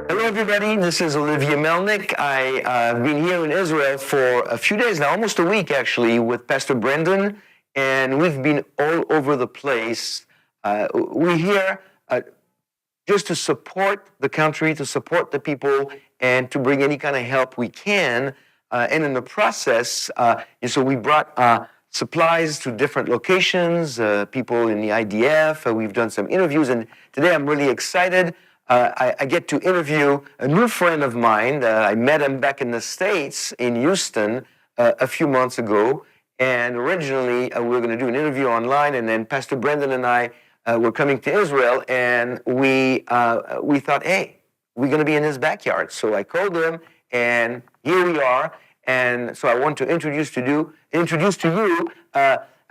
Hello, everybody. This is Olivia Melnick. I've been here in Israel for a few days now, almost a week actually, with Pastor Brendan, and we've been all over the place. We're here just to support the country, to support the people, and to bring any kind of help we can. And in the process, so we brought supplies to different locations, people in the IDF. We've done some interviews, and today I'm really excited. I get to interview a new friend of mine. I met him back in the States, in Houston, a few months ago. And originally, we were going to do an interview online, and then Pastor Brendan and I were coming to Israel, and we thought, hey, we're going to be in his backyard. So I called him, and here we are. And so I want to introduce to you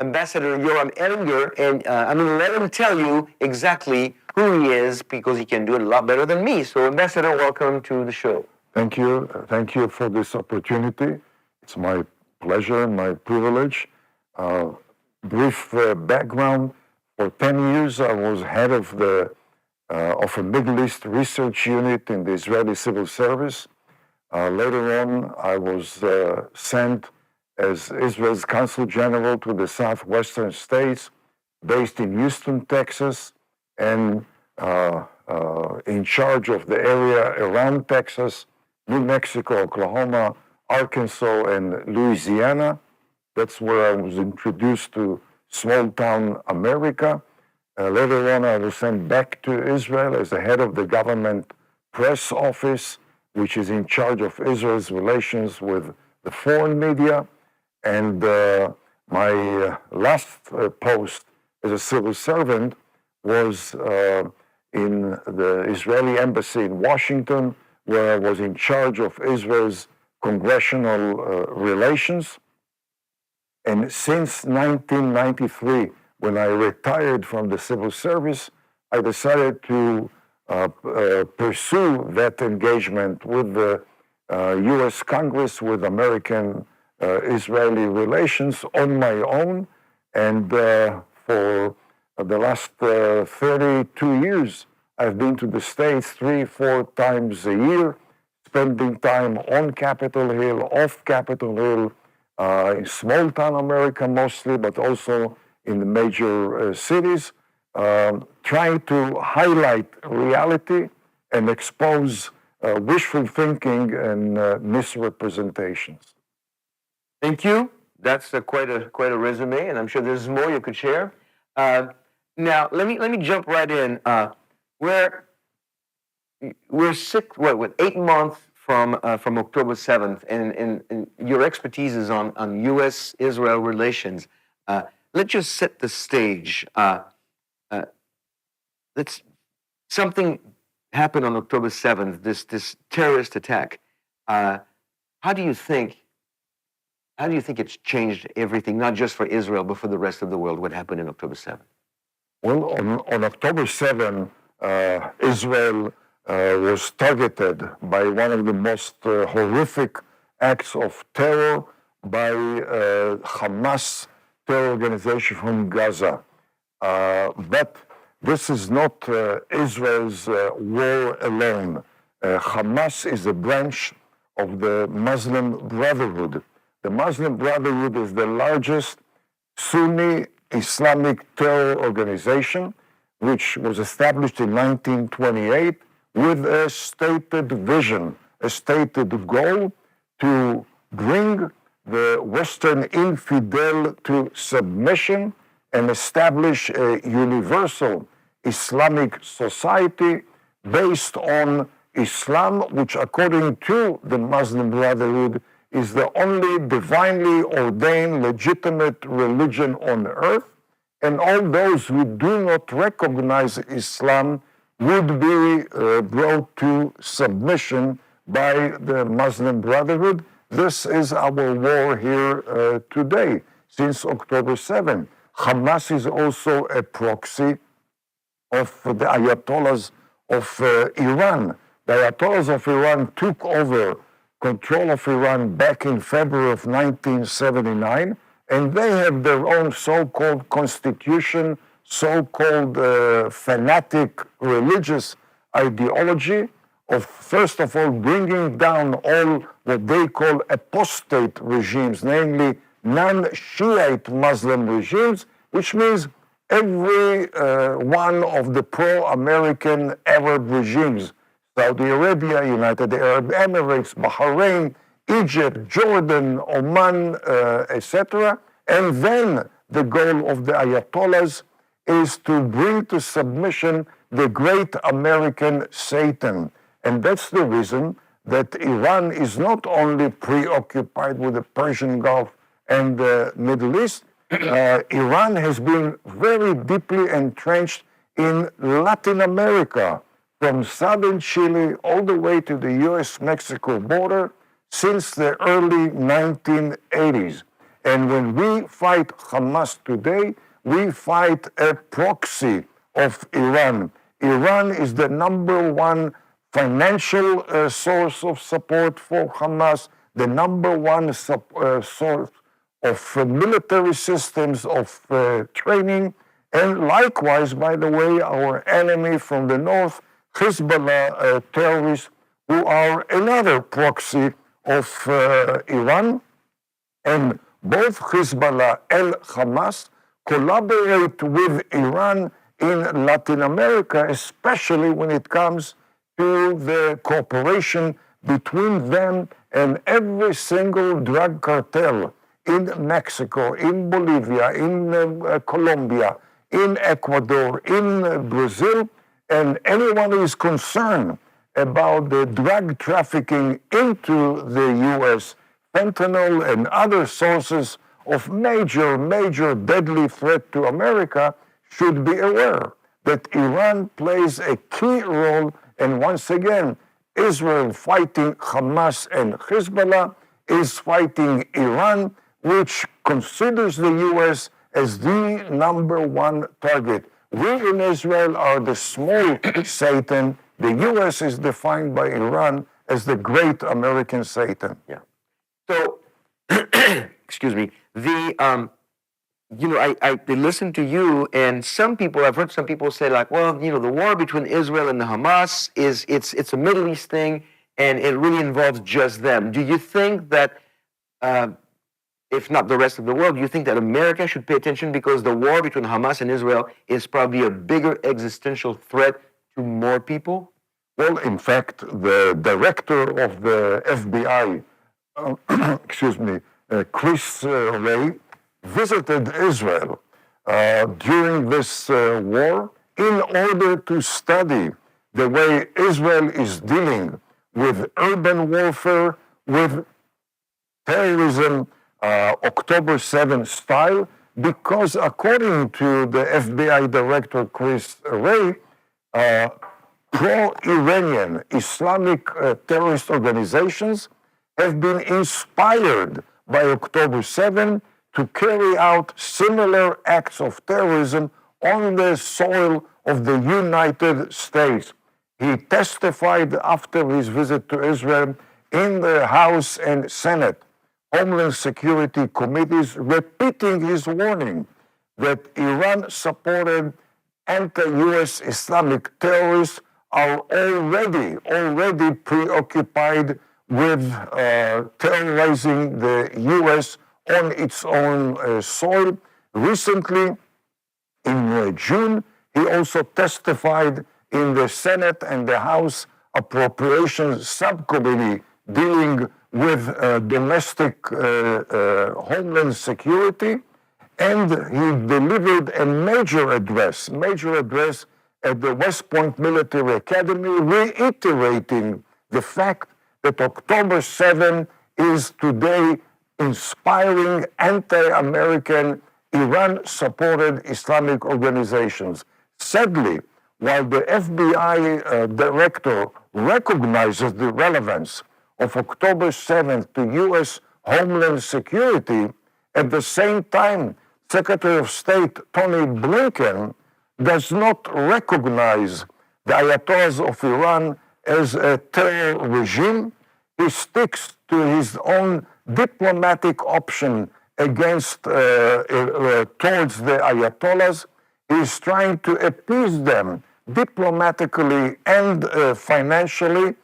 Ambassador Yoram Ettinger, and I'm going to let him tell you exactly who he is, because he can do it a lot better than me. So, Ambassador, welcome to the show. Thank you. Thank you for this opportunity. It's my pleasure, my privilege. Brief background: for 10 years, I was head of a Middle East research unit in the Israeli Civil Service. Later on, I was sent as Israel's Consul General to the southwestern states, based in Houston, Texas, and in charge of the area around Texas, New Mexico, Oklahoma, Arkansas, and Louisiana. That's where I was introduced to small-town America. Later on, I was sent back to Israel as the head of the government press office, which is in charge of Israel's relations with the foreign media. And my last post as a civil servant was in the Israeli Embassy in Washington, where I was in charge of Israel's congressional relations. And since 1993, when I retired from the civil service, I decided to pursue that engagement with the U.S. Congress, with American-Israeli relations on my own. And for the last 32 years, I've been to the States 3-4 times a year, spending time on Capitol Hill, off Capitol Hill, in small-town America mostly, but also in the major cities, trying to highlight reality and expose wishful thinking and misrepresentations. Thank you. That's quite a resume, and I'm sure there's more you could share. Now, let me jump right in. We're 8 months from October 7th, and your expertise is on U.S.-Israel relations. Let's just set the stage. Something happened on October 7th, this terrorist attack. How do you think it's changed everything, not just for Israel, but for the rest of the world, what happened in October 7th? Well, on October 7th, Israel was targeted by one of the most horrific acts of terror by Hamas terror organization from Gaza. But this is not Israel's war alone. Hamas is a branch of the Muslim Brotherhood. The Muslim Brotherhood is the largest Sunni Islamic terror organization, which was established in 1928 with a stated vision, a stated goal to bring the Western infidel to submission and establish a universal Islamic society based on Islam, which according to the Muslim Brotherhood is the only divinely ordained legitimate religion on earth, and all those who do not recognize Islam would be brought to submission by the Muslim Brotherhood. This is our war here today, since October 7th. Hamas is also a proxy of the Ayatollahs of Iran. The Ayatollahs of Iran took over control of Iran back in February of 1979, and they have their own so-called constitution, so-called fanatic religious ideology, of, first of all, bringing down all what they call apostate regimes, namely non-Shiite Muslim regimes, which means every one of the pro-American Arab regimes, Saudi Arabia, United Arab Emirates, Bahrain, Egypt, Jordan, Oman, etc. And then the goal of the Ayatollahs is to bring to submission the great American Satan. And that's the reason that Iran is not only preoccupied with the Persian Gulf and the Middle East, Iran has been very deeply entrenched in Latin America, from southern Chile all the way to the US-Mexico border since the early 1980s. And when we fight Hamas today, we fight a proxy of Iran. Iran is the number one financial source of support for Hamas, the number one source of military systems, of training, and likewise, by the way, our enemy from the north, Hezbollah terrorists, who are another proxy of Iran, and both Hezbollah and Hamas collaborate with Iran in Latin America, especially when it comes to the cooperation between them and every single drug cartel in Mexico, in Bolivia, in Colombia, in Ecuador, in Brazil, and anyone who is concerned about the drug trafficking into the U.S., fentanyl and other sources of major deadly threat to America should be aware that Iran plays a key role. And once again, Israel fighting Hamas and Hezbollah is fighting Iran, which considers the U.S. as the number one target. We in Israel are the small Satan. The U.S. is defined by Iran as the great American Satan. Yeah. So, excuse me. I listen to you, and I've heard some people say, like, well, the war between Israel and the Hamas it's a Middle East thing, and it really involves just them. Do you think that, if not the rest of the world, do you think that America should pay attention because the war between Hamas and Israel is probably a bigger existential threat to more people? Well, in fact, the director of the FBI, Chris Wray, visited Israel during this war in order to study the way Israel is dealing with urban warfare, with terrorism, October 7 style, because according to the FBI director Chris Wray, pro-Iranian Islamic terrorist organizations have been inspired by October 7 to carry out similar acts of terrorism on the soil of the United States. He testified after his visit to Israel in the House and Senate Homeland Security committees, repeating his warning that Iran-supported anti-U.S. Islamic terrorists are already preoccupied with terrorizing the U.S. on its own soil. Recently, in June, he also testified in the Senate and the House Appropriations Subcommittee dealing with domestic homeland security, and he delivered a major address at the West Point Military Academy, reiterating the fact that October 7 is today inspiring anti-American, Iran-supported Islamic organizations. Sadly, while the FBI director recognizes the relevance of October 7th to U.S. Homeland Security, at the same time, Secretary of State Tony Blinken does not recognize the Ayatollahs of Iran as a terror regime. He sticks to his own diplomatic option against towards the Ayatollahs. He is trying to appease them diplomatically and financially,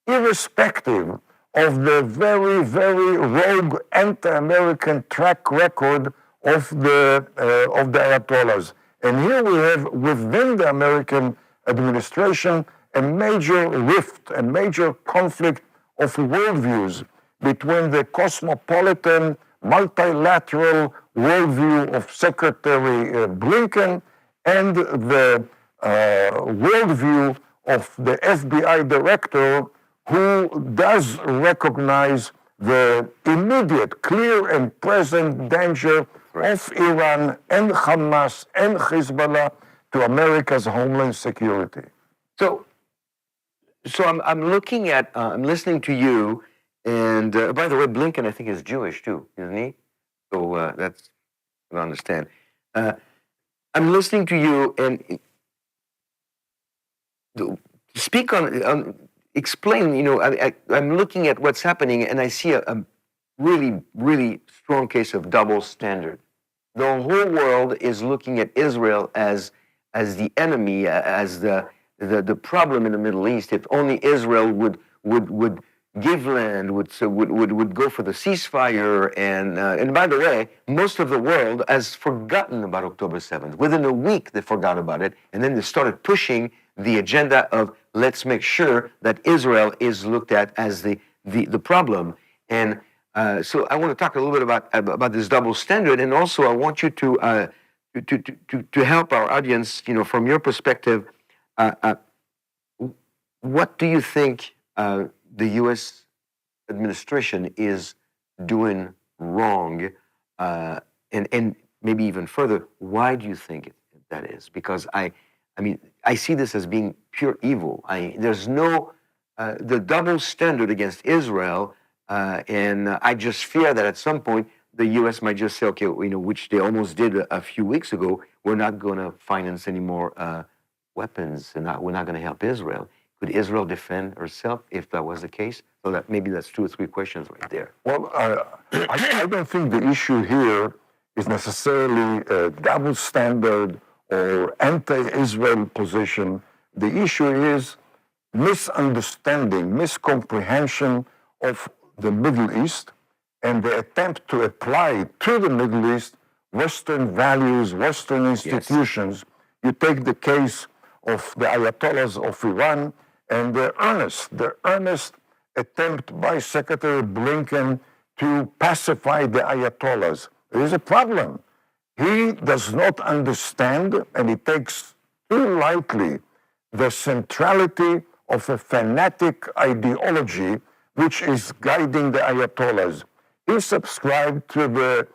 irrespective of the very, very rogue anti-American track record of the Ayatollahs. And here we have within the American administration a major rift, a major conflict of worldviews between the cosmopolitan, multilateral worldview of Secretary Blinken and the worldview of the FBI director, who does recognize the immediate, clear and present danger of Iran and Hamas and Hezbollah to America's homeland security. So I'm looking at, I'm listening to you, and by the way, Blinken, I think, is Jewish too, isn't he? So that's, I don't understand. I'm listening to you, and speak on explain, I'm looking at what's happening, and I see a really, really strong case of double standard. The whole world is looking at Israel as the enemy, as the problem in the Middle East. If only Israel would give land, would go for the ceasefire, and by the way, most of the world has forgotten about October 7th. Within a week, they forgot about it, and then they started pushing the agenda of let's make sure that Israel is looked at as the problem. And so I want to talk a little bit about this double standard, and also I want you to help our audience, from your perspective, what do you think the U.S. administration is doing wrong, and maybe even further, why do you think that is? Because I see this as being pure evil. There's no the double standard against Israel, and I just fear that at some point the U.S. might just say, okay, which they almost did a few weeks ago, we're not going to finance any more weapons, and we're not going to help Israel. Could Israel defend herself if that was the case? So that maybe that's 2 or 3 questions right there. Well, I don't think the issue here is necessarily a double standard or anti-Israel position. The issue is misunderstanding, miscomprehension of the Middle East, and the attempt to apply to the Middle East Western values, Western institutions. Yes. You take the case of the Ayatollahs of Iran and the earnest attempt by Secretary Blinken to pacify the Ayatollahs. There is a problem. He does not understand, and he takes too lightly, the centrality of a fanatic ideology which is guiding the Ayatollahs. He subscribed to the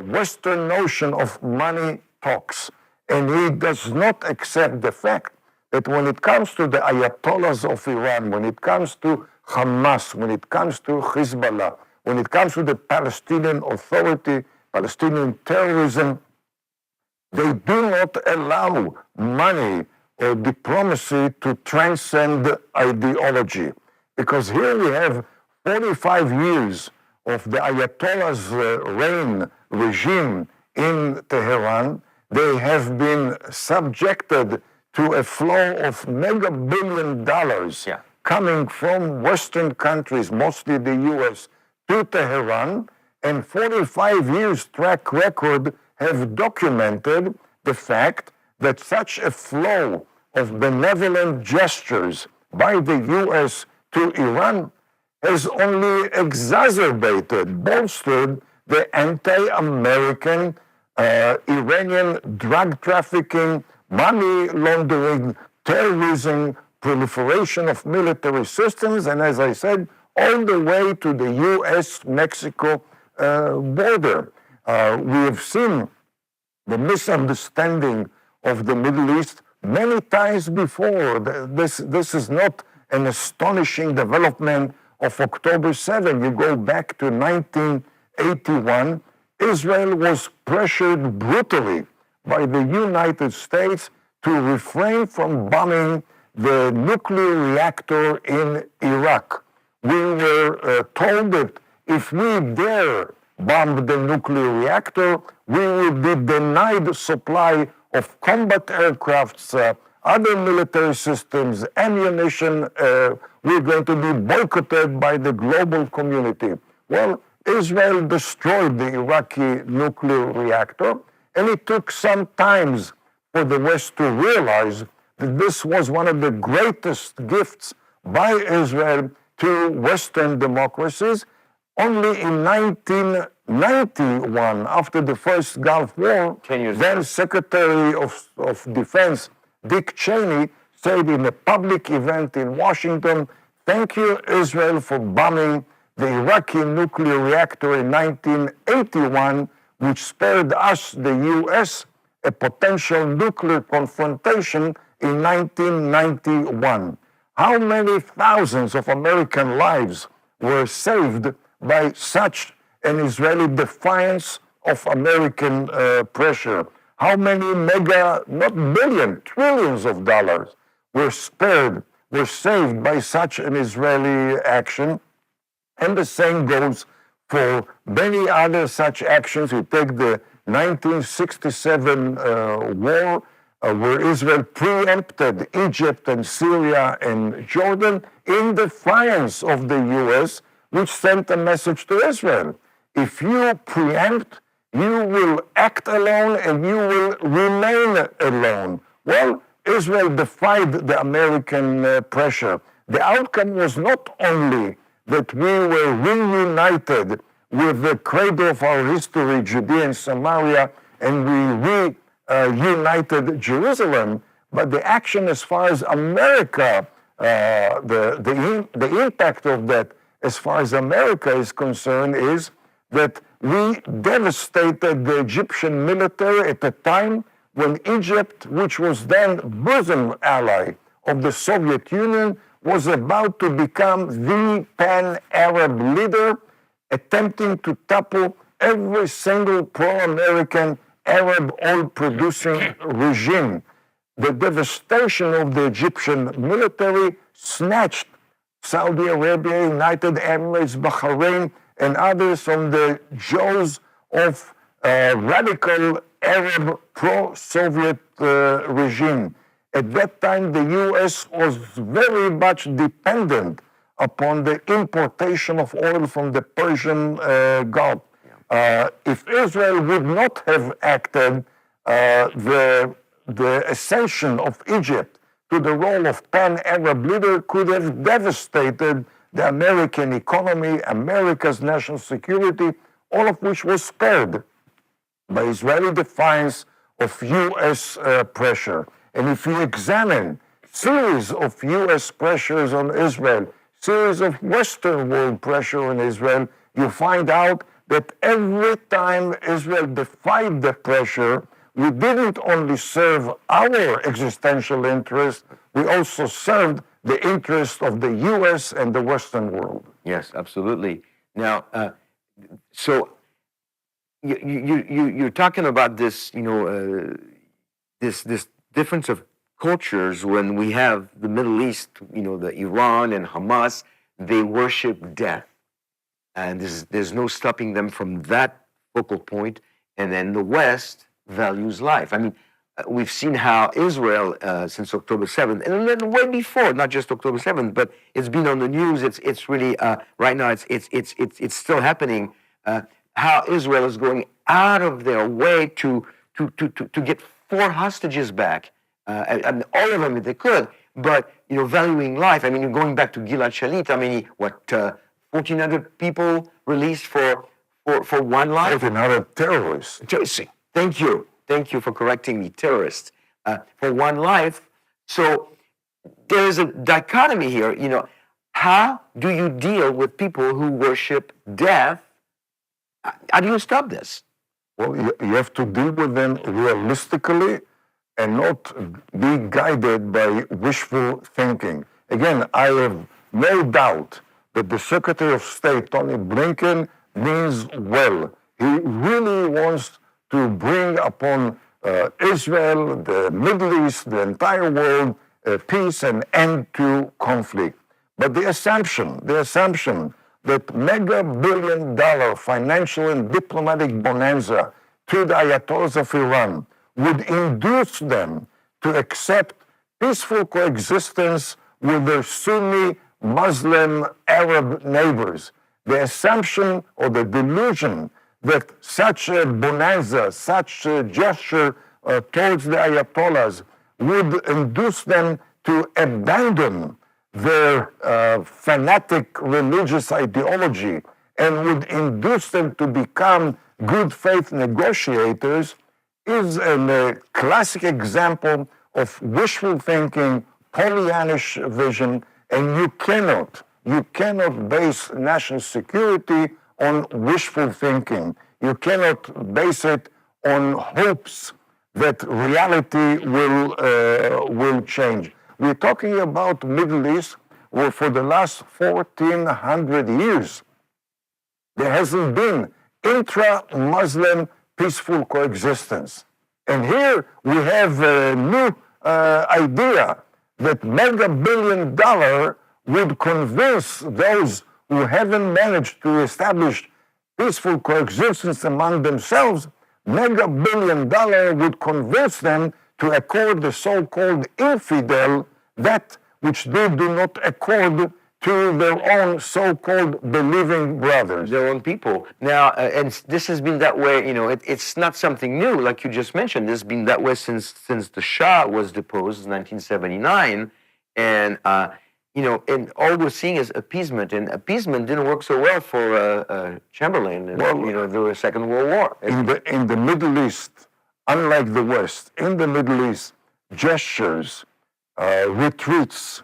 Western notion of money talks, and he does not accept the fact that when it comes to the Ayatollahs of Iran, when it comes to Hamas, when it comes to Hezbollah, when it comes to the Palestinian Authority, Palestinian terrorism, they do not allow money or diplomacy to transcend ideology. Because here we have 45 years of the Ayatollah's regime in Tehran. They have been subjected to a flow of mega $billion coming from Western countries, mostly the US, to Tehran, and 45 years track record have documented the fact that such a flow of benevolent gestures by the US to Iran has only exacerbated, bolstered the anti-American Iranian drug trafficking, money laundering, terrorism, proliferation of military systems, and as I said, all the way to the US-Mexico border. We have seen the misunderstanding of the Middle East many times before. This is not an astonishing development of October 7. You go back to 1981, Israel was pressured brutally by the United States to refrain from bombing the nuclear reactor in Iraq. We were told that if we dare bomb the nuclear reactor, we will be denied supply of combat aircrafts, other military systems, ammunition, were going to be boycotted by the global community. Well, Israel destroyed the Iraqi nuclear reactor, and it took some time for the West to realize that this was one of the greatest gifts by Israel to Western democracies. Only in 1991, after the first Gulf War, then Secretary of Defense Dick Cheney said in a public event in Washington, "Thank you, Israel, for bombing the Iraqi nuclear reactor in 1981, which spared us, the US, a potential nuclear confrontation in 1991. How many thousands of American lives were saved by such an Israeli defiance of American pressure? How many not billion, trillions of dollars were saved by such an Israeli action? And the same goes for many other such actions. We take the 1967 war, where Israel preempted Egypt and Syria and Jordan in defiance of the US, which sent a message to Israel. If you preempt, you will act alone and you will remain alone. Well, Israel defied the American pressure. The outcome was not only that we were reunited with the cradle of our history, Judea and Samaria, and we reunited Jerusalem, but the action as far as America, the impact of that as far as America is concerned is that we devastated the Egyptian military at a time when Egypt, which was then bosom ally of the Soviet Union, was about to become the pan-Arab leader, attempting to topple every single pro-American Arab oil-producing regime. The devastation of the Egyptian military snatched Saudi Arabia, United Emirates, Bahrain, and others from the jaws of radical Arab pro-Soviet regime. At that time, the US was very much dependent upon the importation of oil from the Persian Gulf. If Israel would not have acted, the ascension of Egypt to the role of pan-Arab leader could have devastated the American economy, America's national security, all of which was spared by Israeli defiance of US pressure. And if you examine series of US pressures on Israel, series of Western world pressure on Israel, you find out that every time Israel defied the pressure, we didn't only serve our existential interest, we also served the interest of the US and the Western world. Yes, absolutely. Now, so you're talking about this, this difference of cultures when we have the Middle East, the Iran and Hamas, they worship death. And there's no stopping them from that focal point. And then the West values life. I mean, we've seen how Israel, since October 7th, and then way before, not just October 7th, but it's been on the news. It's really right now. It's still happening. How Israel is going out of their way to get 4 hostages back, and all of them if they could. But valuing life. I mean, you're going back to Gilad Shalit. I mean, 1,400 people released for one life. 1,400 terrorists. Thank you for correcting me. Terrorists for one life. So there is a dichotomy here. How do you deal with people who worship death? How do you stop this? Well, you have to deal with them realistically and not be guided by wishful thinking. Again, I have no doubt that the Secretary of State, Tony Blinken, means well. He really wants to bring upon Israel, the Middle East, the entire world, peace and end to conflict. But the assumption that mega-billion-dollar financial and diplomatic bonanza to the Ayatollahs of Iran would induce them to accept peaceful coexistence with their Sunni, Muslim, Arab neighbors. The assumption or the delusion that such a bonanza, such a gesture towards the Ayatollahs would induce them to abandon their fanatic religious ideology and would induce them to become good faith negotiators is a classic example of wishful thinking, Pollyannish vision, and you cannot base national security on wishful thinking. You cannot base it on hopes that reality will change. We're talking about Middle East where for the last 1400 years there hasn't been intra-Muslim peaceful coexistence. And here we have a new idea that mega billion dollar would convince those who haven't managed to establish peaceful coexistence among themselves, mega billion dollar would convince them to accord the so-called infidel that which they do not accord to their own so-called believing brothers. Their own people. Now, and this has been that way, it's not something new, like you just mentioned. This has been that way since the Shah was deposed in 1979. And, and all we're seeing is appeasement. And appeasement didn't work so well for Chamberlain, during the Second World War. In the Middle East, unlike the West, in the Middle East, gestures, retreats,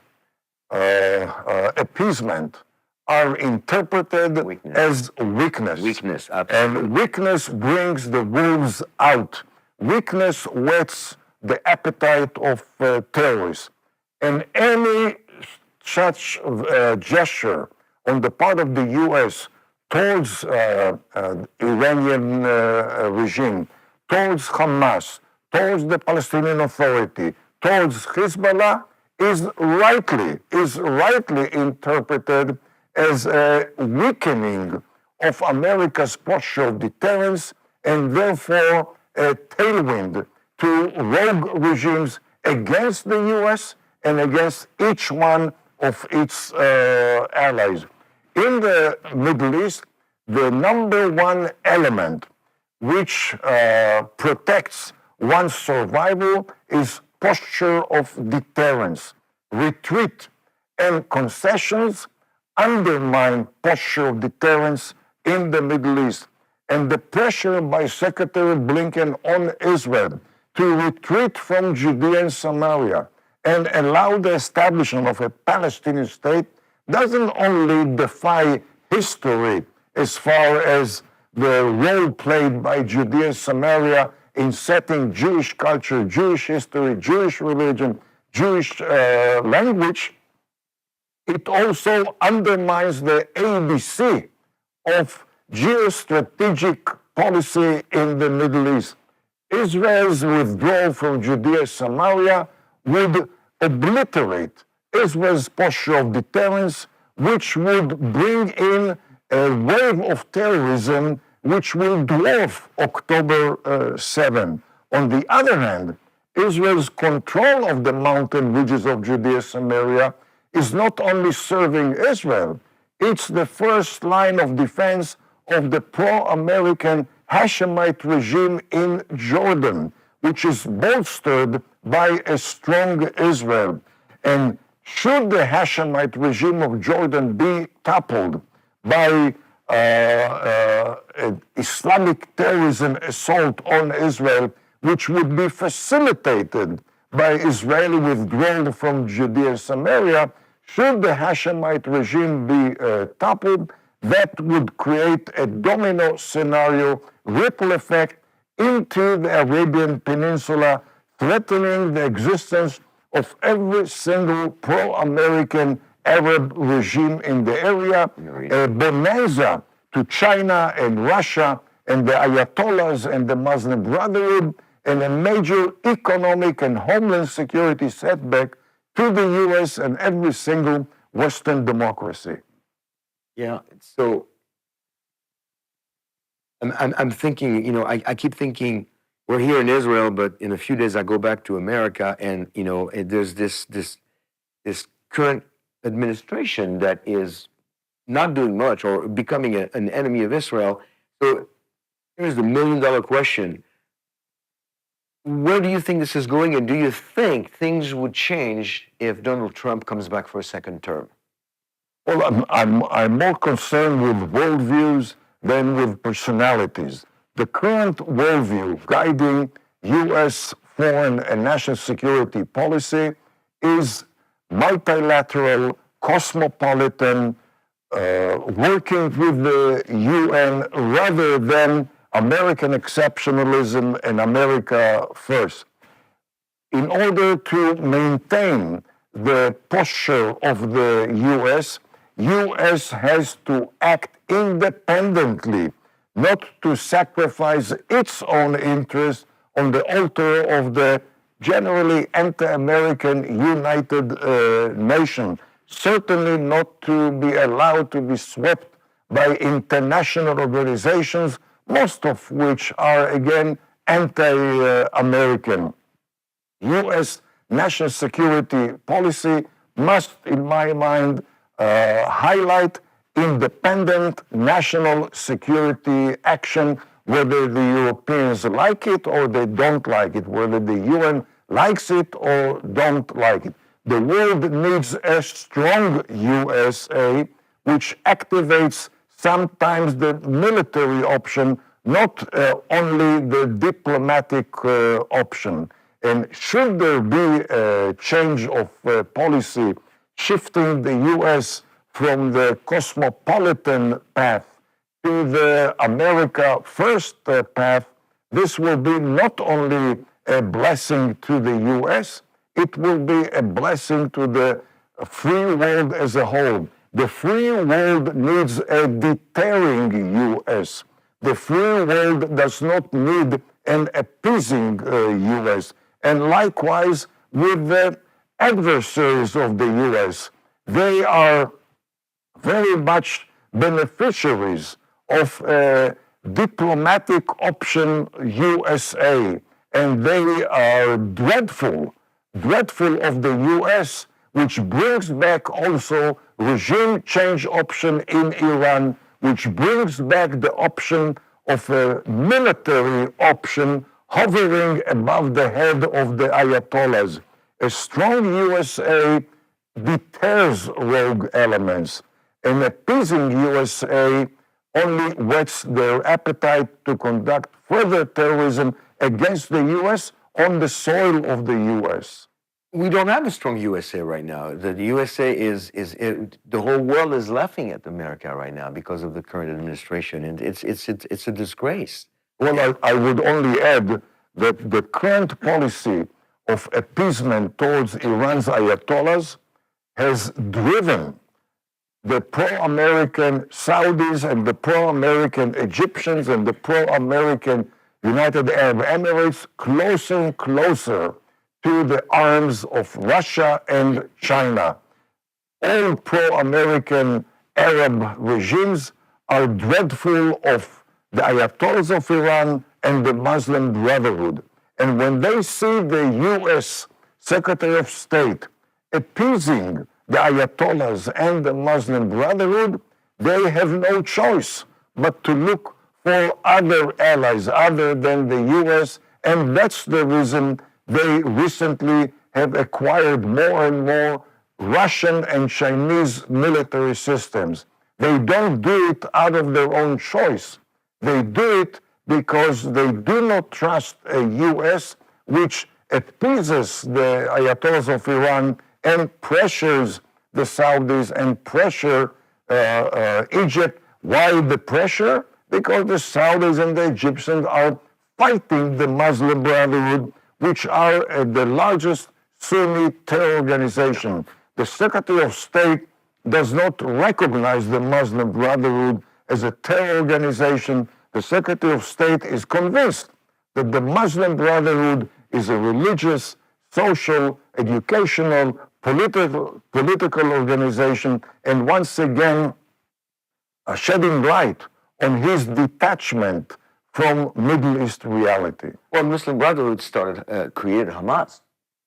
appeasement are interpreted as weakness. Weakness, absolutely. And weakness brings the wolves out. Weakness whets the appetite of terrorists. And any such gesture on the part of the U.S. towards Iranian regime, towards Hamas, towards the Palestinian Authority, towards Hezbollah, is rightly interpreted as a weakening of America's posture of deterrence and therefore a tailwind to rogue regimes against the U.S. and against each one of its allies. In the Middle East, the number one element which protects one's survival is posture of deterrence. Retreat and concessions undermine posture of deterrence in the Middle East. And the pressure by Secretary Blinken on Israel to retreat from Judea and Samaria and allow the establishment of a Palestinian state doesn't only defy history as far as the role played by Judea and Samaria in setting Jewish culture, Jewish history, Jewish religion, Jewish language, it also undermines the ABC of geostrategic policy in the Middle East. Israel's withdrawal from Judea and Samaria would obliterate Israel's posture of deterrence, which would bring in a wave of terrorism which will dwarf October 7. On the other hand, Israel's control of the mountain ridges of Judea and Samaria is not only serving Israel, it's the first line of defense of the pro-American Hashemite regime in Jordan, which is bolstered by a strong Israel. And should the Hashemite regime of Jordan be toppled by Islamic terrorism assault on Israel, which would be facilitated by Israeli withdrawal from Judea and Samaria, should the Hashemite regime be toppled, that would create a domino scenario, ripple effect into the Arabian Peninsula, threatening the existence of every single pro-American Arab regime in the area, a bonanza to China and Russia and the Ayatollahs and the Muslim Brotherhood, and a major economic and homeland security setback to the U.S. and every single Western democracy. Yeah, so I'm thinking, I keep thinking, we're here in Israel, but in a few days I go back to America, and there's this current administration that is not doing much or becoming an enemy of Israel. So here's the $1 million question: where do you think this is going, and do you think things would change if Donald Trump comes back for a second term? Well, I'm more concerned with worldviews than with personalities. The current worldview guiding U.S. foreign and national security policy is multilateral, cosmopolitan, working with the UN rather than American exceptionalism and America first. In order to maintain the posture of the U.S. has to act independently, not to sacrifice its own interests on the altar of the generally anti-American United Nations. Certainly not to be allowed to be swept by international organizations, most of which are, again, anti-American. U.S. national security policy must, in my mind, highlight independent national security action, whether the Europeans like it or they don't like it, whether the UN likes it or don't like it. The world needs a strong USA which activates sometimes the military option, not only the diplomatic option. And should there be a change of policy, shifting the U.S. from the cosmopolitan path to the America First path, this will be not only a blessing to the U.S., it will be a blessing to the free world as a whole. The free world needs a deterring U.S. The free world does not need an appeasing U.S. And likewise with the adversaries of the U.S. They are very much beneficiaries of a diplomatic option USA, and they are dreadful of the U.S., which brings back also regime change option in Iran, which brings back the option of a military option hovering above the head of the Ayatollahs. A strong USA deters rogue elements. An appeasing USA only whets their appetite to conduct further terrorism against the U.S. on the soil of the U.S. We don't have a strong USA right now. The USA the whole world is laughing at America right now because of the current administration, and it's a disgrace. Well, I would only add that the current policy of appeasement towards Iran's Ayatollahs has driven the pro-American Saudis and the pro-American Egyptians and the pro-American United Arab Emirates closer and closer to the arms of Russia and China. All pro-American Arab regimes are dreadful of the Ayatollahs of Iran and the Muslim Brotherhood. And when they see the U.S. Secretary of State appeasing the Ayatollahs and the Muslim Brotherhood, they have no choice but to look for other allies other than the U.S., and that's the reason they recently have acquired more and more Russian and Chinese military systems. They don't do it out of their own choice. They do it because they do not trust a U.S. which appeases the Ayatollahs of Iran and pressures the Saudis and pressure Egypt. Why the pressure? Because the Saudis and the Egyptians are fighting the Muslim Brotherhood, which are the largest Sunni terror organization. The Secretary of State does not recognize the Muslim Brotherhood as a terror organization. The Secretary of State is convinced that the Muslim Brotherhood is a religious, social, educational, political organization, and once again shedding light on his detachment from Middle East reality. Well, Muslim Brotherhood created Hamas.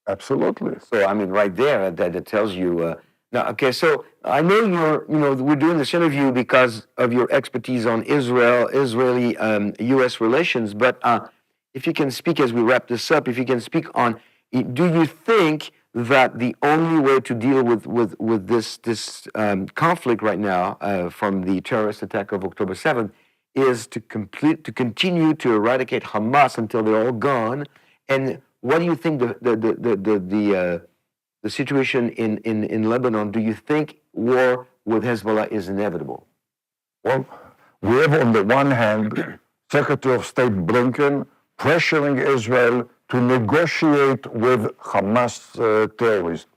Absolutely. So I mean, right there, that tells you. Now, okay, so I know we're doing this interview because of your expertise on Israeli U.S. relations. But if you can speak as we wrap this up, if you can speak on, do you think that the only way to deal with this conflict right now, from the terrorist attack of October 7th, is to continue to eradicate Hamas until they're all gone? And what do you think the situation in Lebanon? Do you think war with Hezbollah is inevitable? Well, we have on the one hand Secretary of State Blinken pressuring Israel to negotiate with Hamas terrorists.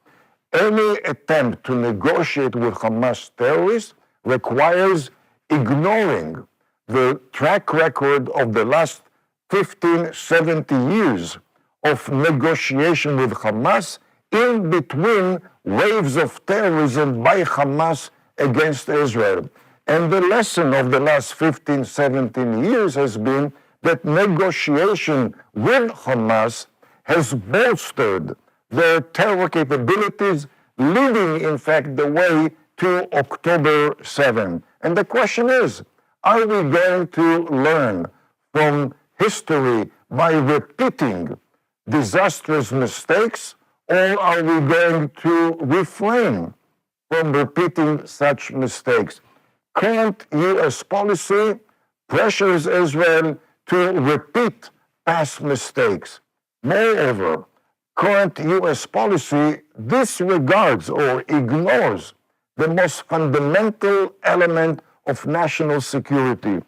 Any attempt to negotiate with Hamas terrorists requires ignoring the track record of the last 15, 70 years of negotiation with Hamas in between waves of terrorism by Hamas against Israel. And the lesson of the last 15, 17 years has been that negotiation with Hamas has bolstered their terror capabilities, leading, in fact, the way to October 7. And the question is, are we going to learn from history by repeating disastrous mistakes, or are we going to refrain from repeating such mistakes? Current U.S. policy pressures Israel to repeat past mistakes. Moreover, current U.S. policy disregards or ignores the most fundamental element of national security.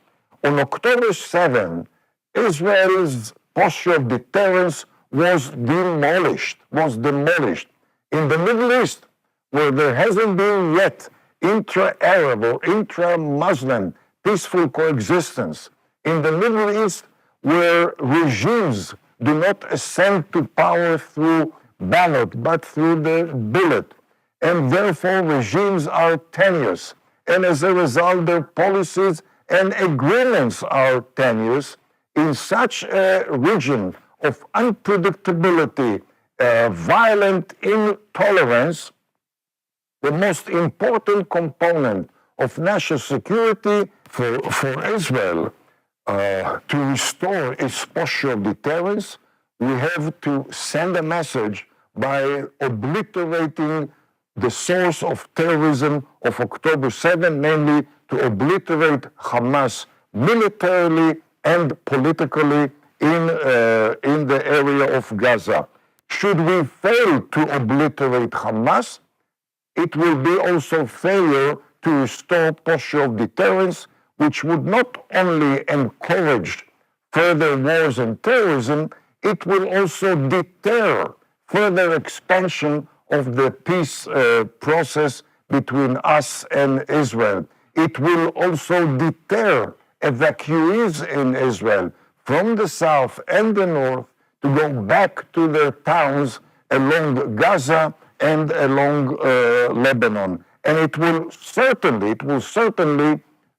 On October 7, Israel's posture of deterrence was demolished. In the Middle East, where there hasn't been yet intra-Arab or intra-Muslim peaceful coexistence, in the Middle East, where regimes do not ascend to power through ballot, but through the bullet, and therefore regimes are tenuous, and as a result their policies and agreements are tenuous, in such a region of unpredictability, violent intolerance, the most important component of national security for Israel to restore its posture of deterrence, we have to send a message by obliterating the source of terrorism of October 7, namely to obliterate Hamas militarily and politically in the area of Gaza. Should we fail to obliterate Hamas, it will be also failure to restore posture of deterrence, which would not only encourage further wars and terrorism, it will also deter further expansion of the peace process between us and Israel. It will also deter evacuees in Israel from the south and the north to go back to their towns along Gaza and along Lebanon. And it will certainly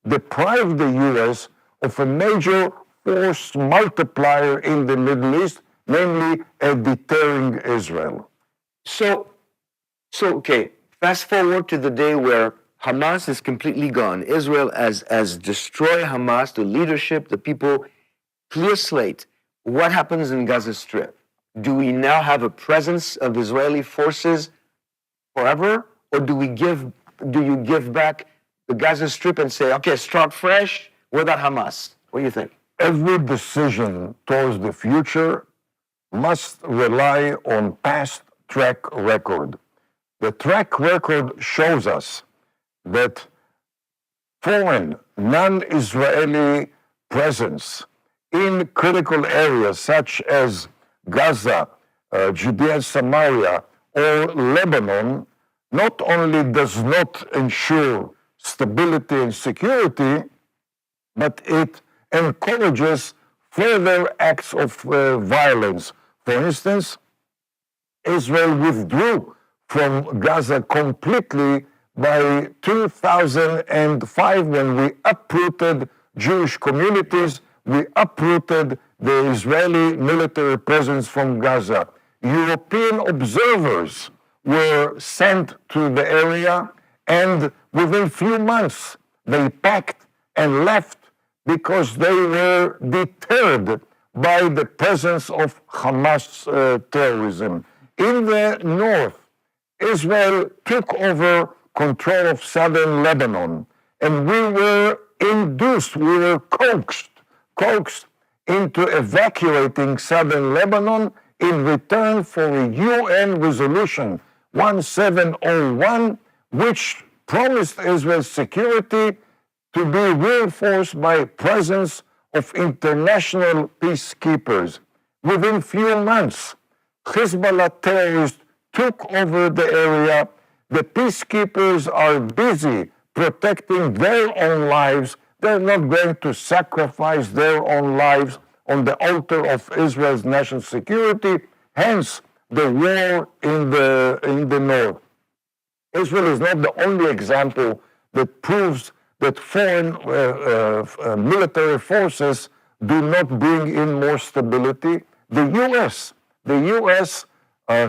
deprive the U.S. of a major force multiplier in the Middle East, namely deterring Israel. So okay, fast forward to the day where Hamas is completely gone. Israel has destroyed Hamas, the leadership, the people, clear slate. What happens in Gaza Strip? Do we now have a presence of Israeli forces forever, or do you give back the Gaza Strip and say, okay, start fresh without Hamas? What do you think? Every decision towards the future must rely on past track record. The track record shows us that foreign, non-Israeli presence in critical areas such as Gaza, Judea and Samaria, or Lebanon, not only does not ensure stability and security, but it encourages further acts of violence. For instance, Israel withdrew from Gaza completely by 2005 when we uprooted Jewish communities, we uprooted the Israeli military presence from Gaza. European observers were sent to the area, and within few months they packed and left because they were deterred by the presence of Hamas terrorism. In the north, Israel took over control of southern Lebanon, and we were coaxed into evacuating southern Lebanon in return for a UN resolution 1701, which promised Israel's security to be reinforced by presence of international peacekeepers. Within few months, Hezbollah terrorists took over the area. The peacekeepers are busy protecting their own lives. They're not going to sacrifice their own lives on the altar of Israel's national security, hence the war in the north. Israel is not the only example that proves that foreign military forces do not bring in more stability. The U.S.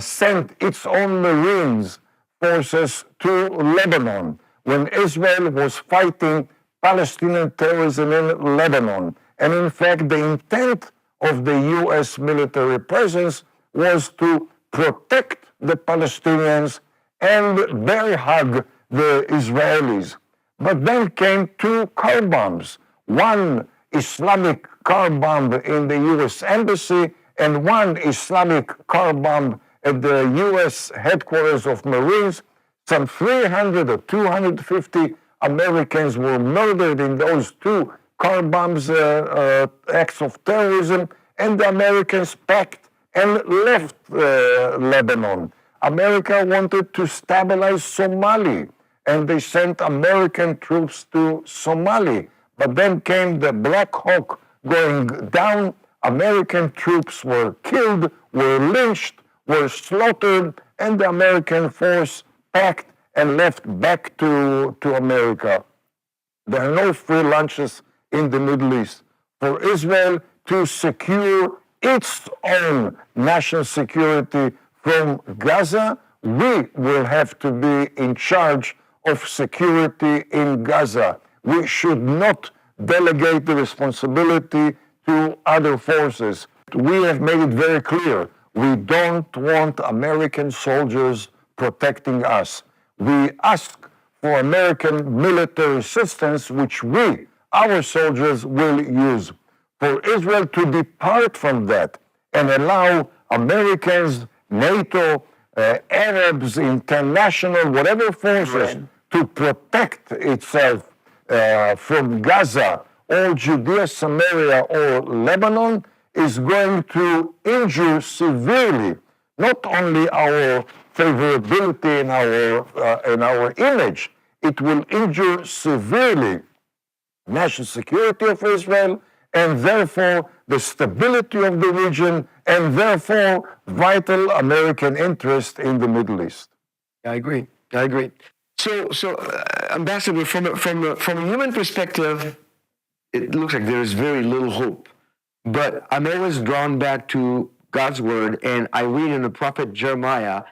Sent its own Marines forces to Lebanon when Israel was fighting Palestinian terrorism in Lebanon. And in fact, the intent of the U.S. military presence was to protect the Palestinians and bear hug the Israelis. But then came two car bombs, one Islamic car bomb in the U.S. Embassy and one Islamic car bomb at the U.S. headquarters of Marines. Some 300 or 250 Americans were murdered in those two car bombs, acts of terrorism, and the Americans packed and left Lebanon. America wanted to stabilize Somali, and they sent American troops to Somali. But then came the Black Hawk going down. American troops were killed, were lynched, were slaughtered, and the American force packed and left back to America. There are no free lunches in the Middle East. For Israel to secure its own national security from Gaza, we will have to be in charge of security in Gaza. We should not delegate the responsibility to other forces. We have made it very clear, we don't want American soldiers protecting us. We ask for American military assistance, which our soldiers, will use. For Israel to depart from that and allow Americans, NATO, Arabs, international, whatever forces, to protect itself from Gaza or Judea, Samaria, or Lebanon is going to injure severely not only our favorability in our image, it will injure severely national security of Israel, and therefore the stability of the region, and therefore vital American interest in the Middle East. I agree. So, Ambassador, from a human perspective, it looks like there is very little hope. But I'm always drawn back to God's word, and I read in the prophet Jeremiah,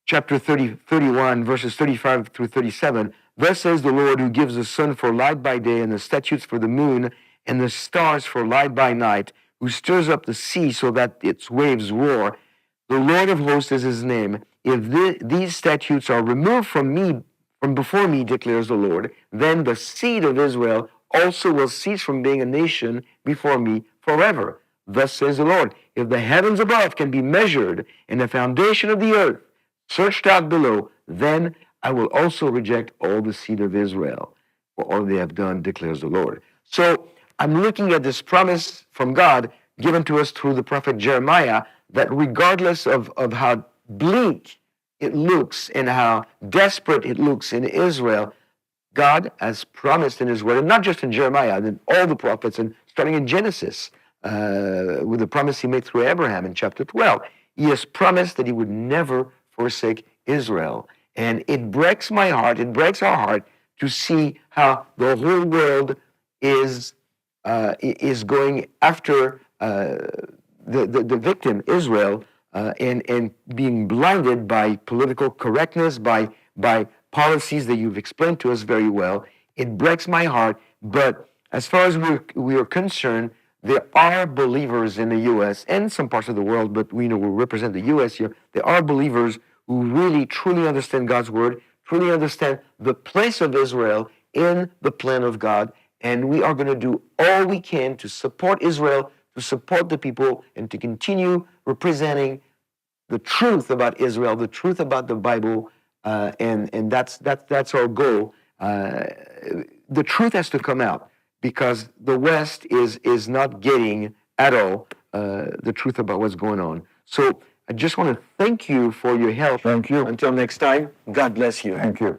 chapter 31, verses 35 through 37, "Thus says the Lord, who gives the sun for light by day and the statutes for the moon and the stars for light by night, who stirs up the sea so that its waves roar. The Lord of hosts is his name. If these statutes are removed from before me, declares the Lord, then the seed of Israel also will cease from being a nation before me forever. Thus says the Lord, if the heavens above can be measured and the foundation of the earth searched out below, then I will also reject all the seed of Israel for all they have done, declares the Lord." So I'm looking at this promise from God given to us through the prophet Jeremiah, that regardless of how bleak it looks and how desperate it looks in Israel, God has promised in his word, and not just in Jeremiah, in all the prophets, and starting in Genesis, with the promise he made through Abraham in chapter 12, he has promised that he would never forsake Israel. And it breaks my heart, it breaks our heart to see how the whole world is is going after the victim, Israel, and being blinded by political correctness, by policies that you've explained to us very well. It breaks my heart, but as far as we are concerned, there are believers in the U.S. and some parts of the world, but we represent the U.S. here. There are believers who really, truly understand God's word, truly understand the place of Israel in the plan of God, and we are going to do all we can to support Israel, to support the people, and to continue representing the truth about Israel, the truth about the Bible, and that's our goal. The truth has to come out because the West is not getting at all the truth about what's going on. So I just want to thank you for your help. Thank you. Until next time, God bless you. Thank you.